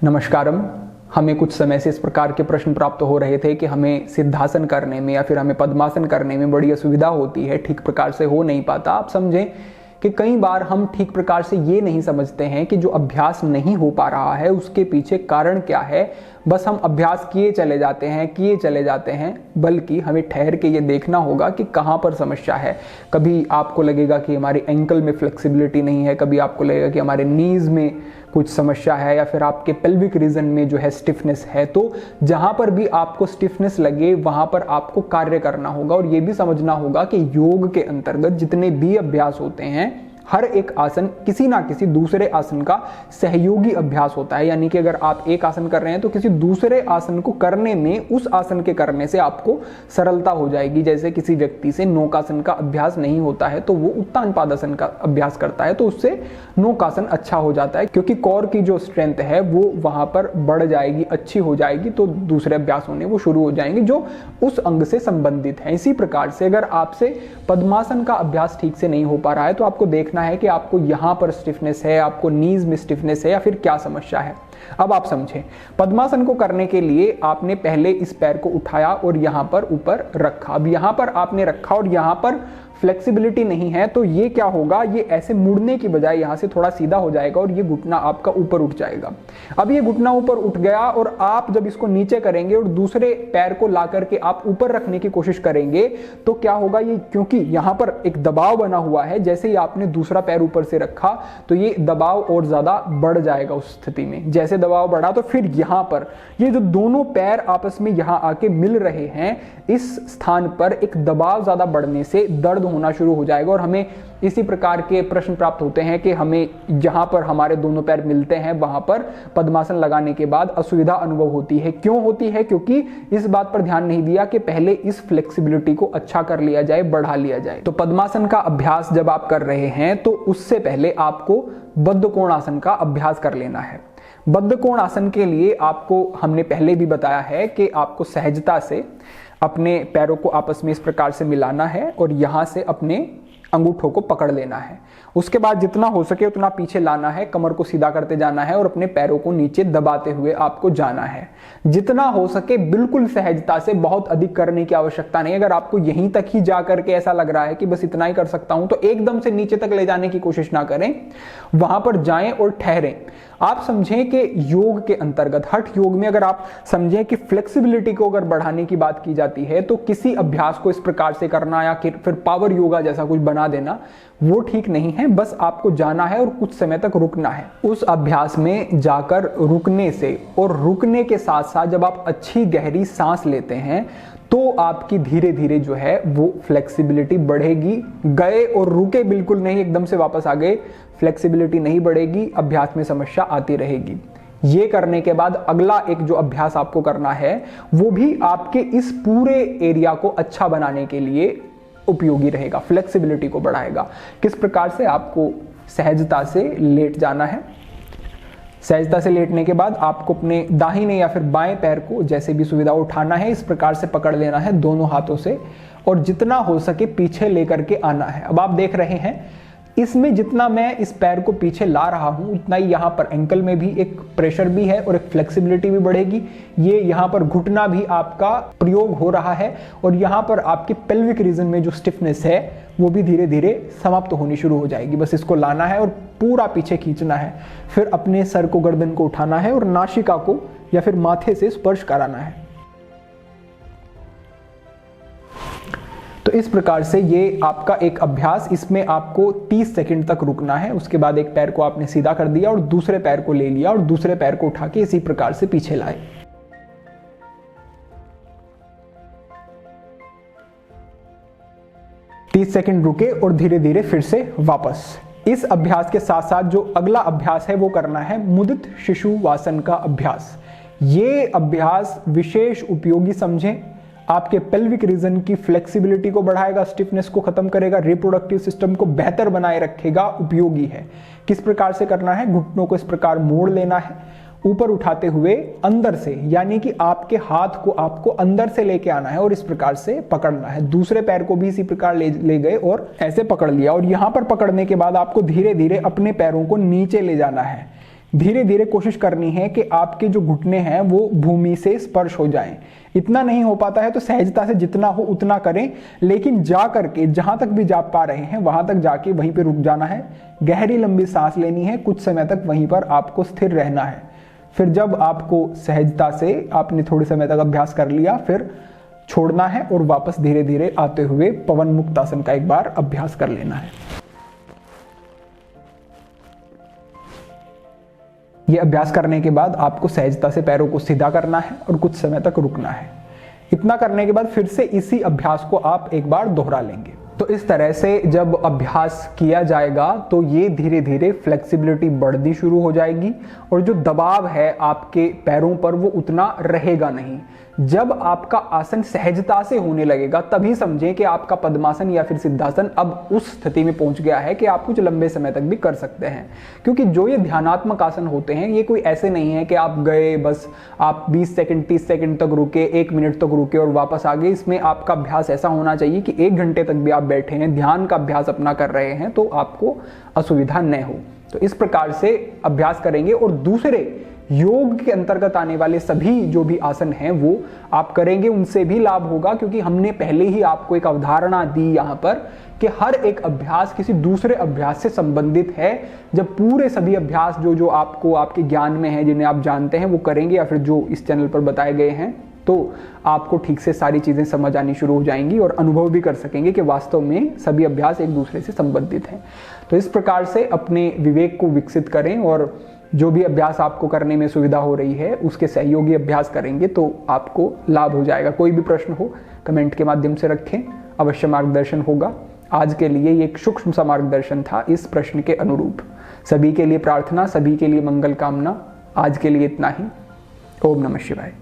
नमस्कारम। हमें कुछ समय से इस प्रकार के प्रश्न प्राप्त हो रहे थे कि हमें सिद्धासन करने में या फिर हमें पद्मासन करने में बड़ी असुविधा होती है, ठीक प्रकार से हो नहीं पाता। आप समझें कि कई बार हम ठीक प्रकार से ये नहीं समझते हैं कि जो अभ्यास नहीं हो पा रहा है उसके पीछे कारण क्या है। बस हम अभ्यास किए चले जाते हैं, बल्कि हमें ठहर के ये देखना होगा कि कहाँ पर समस्या है। कभी आपको लगेगा कि हमारे एंकल में फ्लेक्सिबिलिटी नहीं है, कभी आपको लगेगा कि हमारे नीज में कुछ समस्या है, या फिर आपके पेल्विक रीजन में जो है स्टिफनेस है। तो जहां पर भी आपको स्टिफनेस लगे वहां पर आपको कार्य करना होगा। और ये भी समझना होगा कि योग के अंतर्गत जितने भी अभ्यास होते हैं, हर एक आसन किसी ना किसी दूसरे आसन का सहयोगी अभ्यास होता है। यानी कि अगर आप एक आसन कर रहे हैं तो किसी दूसरे आसन को करने में, उस आसन के करने से आपको सरलता हो जाएगी। जैसे किसी व्यक्ति से नौकासन का अभ्यास नहीं होता है तो वो उत्तान पादासन का अभ्यास करता है, तो उससे नौकासन अच्छा हो जाता है, क्योंकि कोर की जो स्ट्रेंथ है वो वहां पर बढ़ जाएगी, अच्छी हो जाएगी। तो दूसरे अभ्यास होने वो शुरू हो जाएंगे जो उस अंग से संबंधित है। इसी प्रकार से अगर आपसे पद्मासन का अभ्यास ठीक से नहीं हो पा रहा है तो आपको देखना है कि आपको यहां पर स्टिफनेस है, आपको नीज में स्टिफनेस है, या फिर क्या समस्या है। अब आप समझें, पद्मासन को करने के लिए आपने पहले इस पैर को उठाया और यहां पर ऊपर रखा। अब यहां पर आपने रखा और यहां पर फ्लेक्सिबिलिटी नहीं है, तो ये क्या होगा, ये ऐसे मुड़ने की बजाय यहां से थोड़ा सीधा हो जाएगा और ये घुटना आपका ऊपर उठ जाएगा। अब ये घुटना ऊपर उठ गया और आप जब इसको नीचे करेंगे और दूसरे पैर को ला करके आप ऊपर रखने की कोशिश करेंगे तो क्या होगा, ये क्योंकि यहां पर एक दबाव बना हुआ है, जैसे ही आपने दूसरा पैर ऊपर से रखा तो ये दबाव और ज्यादा बढ़ जाएगा। उस स्थिति में जैसे दबाव बढ़ा तो फिर यहां पर ये जो दोनों पैर आपस में यहां आके मिल रहे हैं, इस स्थान पर एक दबाव ज्यादा बढ़ने से दर्द होना शुरू हो जाएगा। और हमें इसी प्रकार के प्रश्न प्राप्त होते हैं कि हमें जहां पर हमारे दोनों पैर मिलते हैं वहां पर पद्मासन लगाने के बाद असुविधा अनुभव होती है। क्यों होती है? क्योंकि इस बात पर ध्यान नहीं दिया कि पहले इस फ्लेक्सिबिलिटी को अच्छा कर लिया जाए, बढ़ा लिया जाए। तो पद्मासन का अभ्यास जब आप कर रहे हैं तो उससे पहले आपको बद्ध कोणासन का अभ्यास कर लेना है। बद्ध कोणासन के लिए आपको हमने पहले भी बताया है कि आपको सहजता से अपने पैरों को आपस में इस प्रकार से मिलाना है और यहां से अपने अंगूठों को पकड़ लेना है। उसके बाद जितना हो सके उतना पीछे लाना है, कमर को सीधा करते जाना है और अपने पैरों को नीचे दबाते हुए आपको जाना है। जितना हो सके बिल्कुल सहजता से, बहुत अधिक करने की आवश्यकता नहीं। अगर आपको यहीं तक ही जा करके ऐसा लग रहा है कि बस इतना ही कर सकता हूं तो एकदम से नीचे तक ले जाने की कोशिश ना करें, वहां पर जाएं और ठहरें। आप समझें कि योग के अंतर्गत, हठ योग में अगर आप समझें कि फ्लेक्सिबिलिटी को अगर बढ़ाने की बात की जाती है तो किसी अभ्यास को इस प्रकार से करना या फिर पावर योगा जैसा कुछ बना देना वो ठीक नहीं है। बस आपको जाना है और कुछ समय तक रुकना है। उस अभ्यास में जाकर रुकने से और रुकने के साथ साथ जब आप अच्छी गहरी सांस लेते हैं तो आपकी धीरे धीरे जो है वो फ्लेक्सिबिलिटी बढ़ेगी। गए और रुके बिल्कुल नहीं, एकदम से वापस आ गए, फ्लेक्सिबिलिटी नहीं बढ़ेगी, अभ्यास में समस्या आती रहेगी। ये करने के बाद अगला एक जो अभ्यास आपको करना है वो भी आपके इस पूरे एरिया को अच्छा बनाने के लिए उपयोगी रहेगा, फ्लेक्सिबिलिटी को बढ़ाएगा। किस प्रकार से? आपको सहजता से लेट जाना है। सहजता से लेटने के बाद आपको अपने दाहिने या फिर बाएं पैर को जैसे भी सुविधा उठाना है, इस प्रकार से पकड़ लेना है दोनों हाथों से और जितना हो सके पीछे लेकर के आना है। अब आप देख रहे हैं इसमें जितना मैं इस पैर को पीछे ला रहा हूं उतना ही यहां पर एंकल में भी एक प्रेशर भी है और एक फ्लेक्सिबिलिटी भी बढ़ेगी। ये यहां पर घुटना भी आपका प्रयोग हो रहा है और यहां पर आपके पेल्विक रीजन में जो स्टिफनेस है वो भी धीरे धीरे समाप्त होनी शुरू हो जाएगी। बस इसको लाना है और पूरा पीछे खींचना है। फिर अपने सर को, गर्दन को उठाना है और नासिका को या फिर माथे से स्पर्श कराना है। तो इस प्रकार से ये आपका एक अभ्यास, इसमें आपको 30 सेकंड तक रुकना है। उसके बाद एक पैर को आपने सीधा कर दिया और दूसरे पैर को ले लिया और दूसरे पैर को उठा के इसी प्रकार से पीछे लाए। तीस सेकंड रुके और धीरे धीरे फिर से वापस। इस अभ्यास के साथ साथ जो अगला अभ्यास है वो करना है मुदित शिशुवासन का अभ्यास। ये अभ्यास विशेष उपयोगी समझें, आपके पेल्विक रीजन की फ्लेक्सिबिलिटी को बढ़ाएगा, स्टिफनेस को खत्म करेगा, रिप्रोडक्टिव सिस्टम को बेहतर बनाए रखेगा, उपयोगी है। किस प्रकार से करना है? घुटनों को इस प्रकार मोड़ लेना है, ऊपर उठाते हुए अंदर से, यानी कि आपके हाथ को आपको अंदर से लेके आना है और इस प्रकार से पकड़ना है। दूसरे पैर को भी इसी प्रकार ले गए और ऐसे पकड़ लिया और यहां पर पकड़ने के बाद आपको धीरे धीरे अपने पैरों को नीचे ले जाना है। धीरे धीरे कोशिश करनी है कि आपके जो घुटने हैं वो भूमि से स्पर्श हो जाएं। इतना नहीं हो पाता है तो सहजता से जितना हो उतना करें, लेकिन जा करके जहां तक भी जा पा रहे हैं वहां तक जाके वहीं पे रुक जाना है। गहरी लंबी सांस लेनी है, कुछ समय तक वहीं पर आपको स्थिर रहना है। फिर जब आपको सहजता से आपने थोड़े समय तक अभ्यास कर लिया, फिर छोड़ना है और वापस धीरे धीरे आते हुए पवन मुक्तासन का एक बार अभ्यास कर लेना है। यह अभ्यास करने के बाद आपको सहजता से पैरों को सीधा करना है और कुछ समय तक रुकना है। इतना करने के बाद फिर से इसी अभ्यास को आप एक बार दोहरा लेंगे। तो इस तरह से जब अभ्यास किया जाएगा तो ये धीरे धीरे फ्लेक्सिबिलिटी बढ़नी शुरू हो जाएगी और जो दबाव है आपके पैरों पर वो उतना रहेगा नहीं। जब आपका आसन सहजता से होने लगेगा तभी समझें कि आपका पद्मासन या फिर सिद्धासन अब उस स्थिति में पहुंच गया है कि आप कुछ लंबे समय तक भी कर सकते हैं। क्योंकि जो ये ध्यानात्मक आसन होते हैं ये कोई ऐसे नहीं है कि आप गए बस आप 20 सेकंड 30 सेकंड तक रुके, 1 मिनट तक रुके और वापस आ गए। इसमें आपका अभ्यास ऐसा होना चाहिए कि 1 घंटे तक भी आप बैठे हैं, ध्यान का अभ्यास अपना कर रहे हैं तो आपको असुविधा न हो। तो इस प्रकार से अभ्यास करेंगे और दूसरे योग के अंतर्गत आने वाले सभी जो भी आसन हैं वो आप करेंगे, उनसे भी लाभ होगा। क्योंकि हमने पहले ही आपको एक अवधारणा दी यहाँ पर कि हर एक अभ्यास किसी दूसरे अभ्यास से संबंधित है। जब पूरे सभी अभ्यास जो जो आपको आपके ज्ञान में है, जिन्हें आप जानते हैं, वो करेंगे या फिर जो इस चैनल पर बताए गए हैं, तो आपको ठीक से सारी चीजें समझ आनी शुरू हो जाएंगी और अनुभव भी कर सकेंगे कि वास्तव में सभी अभ्यास एक दूसरे से संबंधित हैं। तो इस प्रकार से अपने विवेक को विकसित करें और जो भी अभ्यास आपको करने में सुविधा हो रही है उसके सहयोगी अभ्यास करेंगे तो आपको लाभ हो जाएगा। कोई भी प्रश्न हो कमेंट के माध्यम से रखें, अवश्य मार्गदर्शन होगा। आज के लिए ये एक सूक्ष्म सा मार्गदर्शन था इस प्रश्न के अनुरूप। सभी के लिए प्रार्थना, सभी के लिए मंगल कामना। आज के लिए इतना ही। ओम नमः शिवाय।